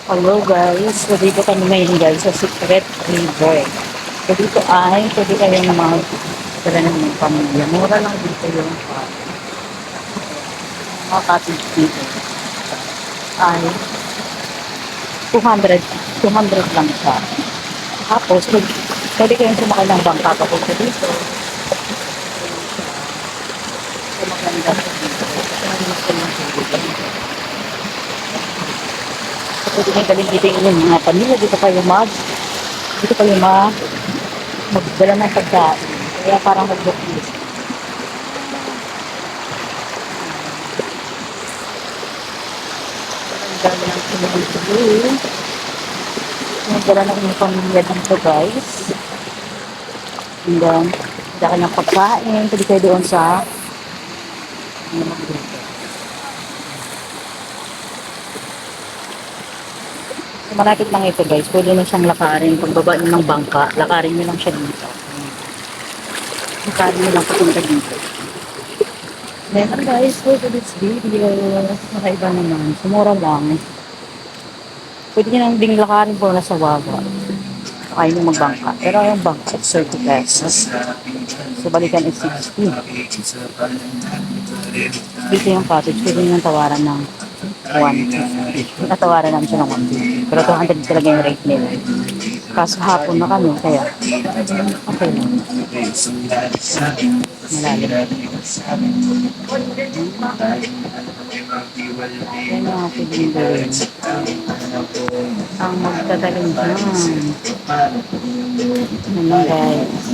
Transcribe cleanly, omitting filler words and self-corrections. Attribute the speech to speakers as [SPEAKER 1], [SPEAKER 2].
[SPEAKER 1] Hello guys, so dito kami ngayon guys sa Secret River. So dito ay pwede kayong magdala ng mga pamilya. Mura lang dito yung mga cottage dito. Ay 200, 200 lang siya. Tapos pwede kayong sumakay ng bangka papunta dito. So maganda siya dito. Kasi malinis ko yung tubig. So pwede kayong galing dito yung mga pamilya. Dito kayo magdala ng pagkain. Kaya parang mag-book list. Dami ng pinag-blue. Nagdala ng inyong pamilya dito guys. And then, dala ng pagkain. Pwede kayo doon sa so, malapit lang ito guys. Pwede na siyang lakarin. Pagbaba nyo ng bangka, lakarin nyo lang siya dito. Lakarin nyo lang papunta dito. Then guys, for this video, nakaiba naman. Sumura lang. Pwede nyo nang ding lakarin po na sa wawa. Ayaw nyo magbangka. Pero yung bangka, 30 pesos. So, balikan is 60. Dito yung cottage, pwede nyo tawaran ng 150. Natawaran namin siya ng 150. Pero 200 talaga yung rate nila. Kaso hapon na kami, kaya okay lang. Malalim. Yan yung mga pwedeng gawin. Ang magtatalim dyan. Ano guys.